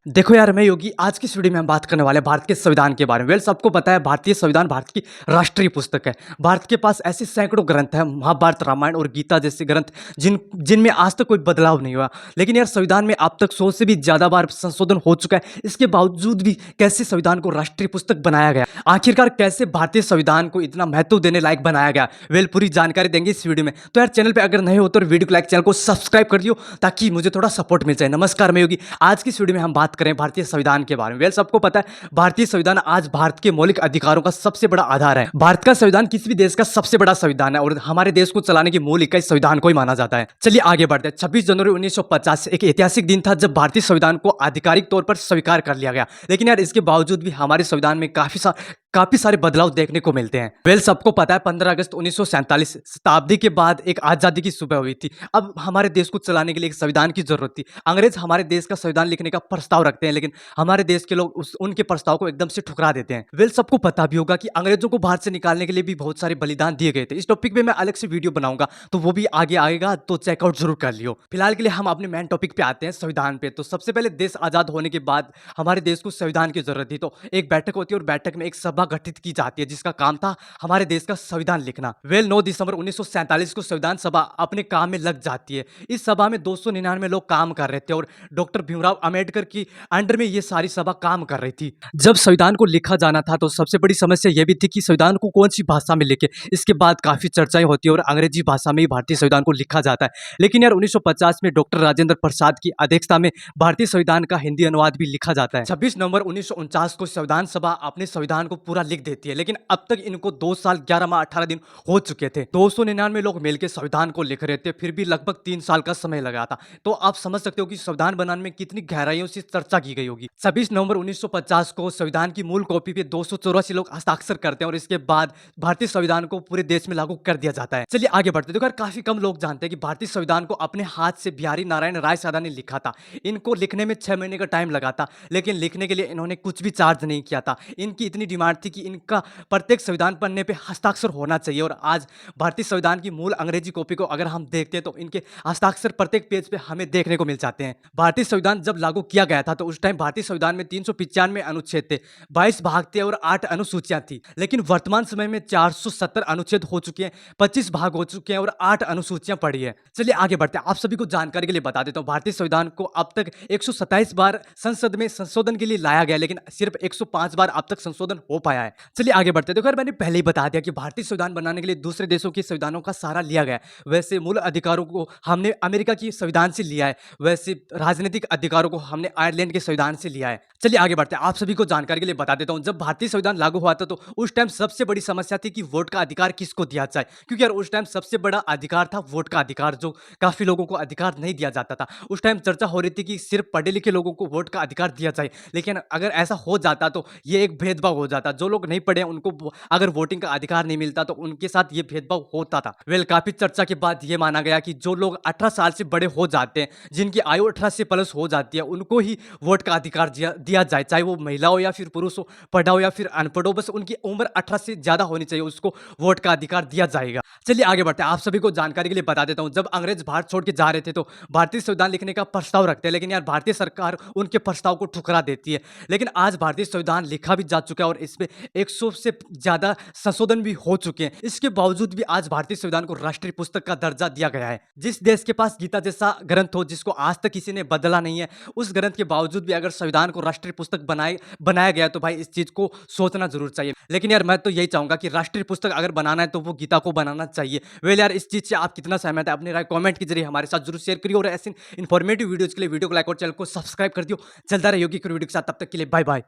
देखो यार, मैं योगी आज की इस वीडियो में हम बात करने वाले हैं भारत के संविधान के बारे में। सबको पता है भारतीय संविधान भारत की राष्ट्रीय पुस्तक है। भारत के पास ऐसे सैकड़ों ग्रंथ हैं, महाभारत, रामायण और गीता जैसे ग्रंथ जिनमें आज तक कोई बदलाव नहीं हुआ। लेकिन यार संविधान में अब तक 100 से भी ज़्यादा बार संशोधन हो चुका है। इसके बावजूद भी कैसे संविधान को राष्ट्रीय पुस्तक बनाया गया? आखिरकार कैसे भारतीय संविधान को इतना महत्व देने लायक बनाया गया? पूरी जानकारी देंगे इस वीडियो में। तो यार चैनल पे अगर नए हो तो वीडियो को लाइक, चैनल को सब्सक्राइब कर दियो ताकि मुझे थोड़ा सपोर्ट मिल जाए। नमस्कार, मैं योगी। आज की इस वीडियो में हम बात करें भारतीय संविधान के बारे में। सबको पता है भारतीय संविधान आज भारत के मौलिक अधिकारों का सबसे बड़ा आधार है। भारत का संविधान किसी भी देश का सबसे बड़ा संविधान है और हमारे देश को चलाने की मूल इकाई संविधान को ही माना जाता है। चलिए आगे बढ़ते हैं। 26 जनवरी 1950 एक ऐतिहासिक दिन था जब भारतीय संविधान को आधिकारिक तौर पर स्वीकार कर लिया गया। लेकिन यार इसके बावजूद भी हमारे संविधान में काफी सारे बदलाव देखने को मिलते हैं। सबको पता है 15 अगस्त 1947 शताब्दी के बाद एक आजादी की सुबह हुई थी। अब हमारे देश को चलाने के लिए एक संविधान की जरूरत थी। अंग्रेज हमारे देश का संविधान लिखने का प्रस्ताव रखते हैं, लेकिन हमारे देश के लोग उनके प्रस्ताव को एकदम से ठुकरा देते हैं। सबको पता भी होगा कि अंग्रेजों को भारत से निकालने के लिए भी बहुत सारे बलिदान दिए गए थे। इस टॉपिक पे मैं अलग से वीडियो बनाऊंगा, तो वो भी आगे आएगा, तो चेकआउट जरूर कर लियो। फिलहाल के लिए हम अपने मेन टॉपिक पे आते हैं, संविधान पे। तो सबसे पहले देश आजाद होने के बाद हमारे देश को संविधान की जरूरत थी। तो एक बैठक होती है और बैठक में एक सभा गठित की जाती है जिसका काम था हमारे देश का संविधान लिखना। 9 दिसंबर 1947 को संविधान सभा अपने काम में लग जाती है। इस सभा में 299 लोग काम कर रहे थे और डॉक्टर भीमराव अंबेडकर की अंडर में ये सारी सभा काम कर रही थी। जब संविधान को लिखा जाना था तो सबसे बड़ी समस्या यह भी थी कि संविधान को कौन सी भाषा में लिखे। इसके बाद काफी चर्चाएं होती है और अंग्रेजी भाषा में ही भारतीय संविधान को लिखा जाता है। लेकिन यार 1950 में डॉक्टर राजेंद्र प्रसाद की अध्यक्षता में भारतीय संविधान का हिंदी अनुवाद भी लिखा जाता है। 26 नवंबर 1949 को संविधान सभा अपने संविधान को पूरा लिख देती है, लेकिन अब तक इनको 2 साल 11 माह 18 दिन हो चुके थे। 299 लोग मिलकर संविधान को लिख रहे थे, फिर भी लगभग 3 साल का समय लगा था। तो आप समझ सकते हो कि संविधान बनाने में कितनी गहराइयों से चर्चा की गई होगी। 26 नवंबर 1950 को संविधान की मूल कॉपी पे 284 लोग हस्ताक्षर करते हैं और इसके बाद भारतीय संविधान को पूरे देश में लागू कर दिया जाता है। चलिए आगे बढ़ते हैं। देखो यार काफी कम लोग जानते हैं कि भारतीय संविधान को अपने हाथ से बिहारी नारायण राय सादा ने लिखा था। इनको लिखने में 6 महीने का टाइम लगा था, लेकिन लिखने के लिए इन्होंने कुछ भी चार्ज नहीं किया था। इनकी इतनी डिमांड थी कि इनका प्रत्येक संविधान पन्ने पे हस्ताक्षर होना चाहिए। और आज भारतीय संविधान की मूल अंग्रेजी कॉपी को अगर हम देखते हैं तो इनके हस्ताक्षर प्रत्येक पेज पे हमें देखने को मिल जाते हैं। भारतीय संविधान जब लागू किया गया था तो उस टाइम भारतीय संविधान में 395 अनुच्छेद थे, 22 भाग थे और 8 अनुसूचियां थी। लेकिन वर्तमान समय में 470 अनुच्छेद हो चुके हैं, 25 भाग हो चुके हैं और 8 अनुसूचियां पड़ी है। चलिए आगे बढ़ते हैं। आप सभी को जानकारी के लिए बता देता हूं, भारतीय संविधान को अब तक 127 बार संसद में संशोधन के लिए लाया गया, लेकिन सिर्फ 105 बार अब तक संशोधन हो पाया है। चलिए आगे बढ़ते हैं। देखो यार मैंने पहले ही बता दिया कि भारतीय संविधान बनाने के लिए दूसरे देशों के संविधानों का सहारा लिया गया है। वैसे मूल अधिकारों को हमने अमेरिका की संविधान से लिया है, वैसे राजनीतिक अधिकारों को हमने आयरलैंड के संविधान से लिया है। चलिए आगे बढ़ते हैं। आप सभी को जानकारी के लिए बता देता हूं, जब भारतीय संविधान लागू हुआ था तो उस टाइम सबसे बड़ी समस्या थी कि वोट का अधिकार किसको दिया जाए, क्योंकि यार उस टाइम सबसे बड़ा अधिकार था वोट का अधिकार, जो काफी लोगों को अधिकार नहीं दिया जाता था। उस टाइम चर्चा हो रही थी कि सिर्फ पढ़े लिखे लोगों को वोट का अधिकार दिया जाए, लेकिन अगर ऐसा हो जाता तो ये एक भेदभाव हो जाता। जो लोग नहीं पढ़े उनको अगर वोटिंग का अधिकार नहीं मिलता तो उनके साथ ये भेदभाव होता था। काफी चर्चा के बाद ये माना गया कि जो लोग 18 साल से बड़े हो जाते हैं, जिनकी आयु 18 से प्लस हो जाती है, उनको ही वोट का अधिकार दिया जाए, चाहे वो महिला हो या फिर पुरुष हो, पढ़ा हो या फिर अनपढ़ हो, बस उनकी उम्र 18 से ज्यादा होनी चाहिए, उसको वोट का अधिकार दिया जाएगा। चलिए आगे बढ़ते हैं। आप सभी को जानकारी के लिए बता देता हूं, जब अंग्रेज भारत छोड़ के जा रहे थे तो भारतीय संविधान लिखने का प्रस्ताव रखते हैं, लेकिन यार भारतीय सरकार उनके प्रस्ताव को ठुकरा देती है। लेकिन आज भारतीय संविधान लिखा भी जा चुका है और इसमें 100 से ज्यादा संशोधन भी हो चुके हैं। इसके बावजूद भी आज भारतीय संविधान को राष्ट्रीय पुस्तक का दर्जा दिया गया है। जिस देश के पास गीता जैसा ग्रंथ हो, जिसको आज तक किसी ने बदला नहीं है, उस ग्रंथ के बावजूद भी अगर संविधान को राष्ट्रीय पुस्तक बनाया गया तो भाई इस चीज को सोचना जरूर चाहिए। लेकिन यार मैं तो यही चाहूंगा कि राष्ट्रीय पुस्तक अगर बनाना है तो वो गीता को बनाना चाहिए। यार इस चीज से आप कितना सहमत है, अपनी राय कमेंट के जरिए हमारे साथ जरूर शेयर करिए और ऐसे इंफॉर्मेटिव वीडियोज के लिए वीडियो को लाइक और चैनल को सब्सक्राइब कर दियो। चलता रहे योगी की वीडियो के साथ, तब तक के लिए बाय बाय।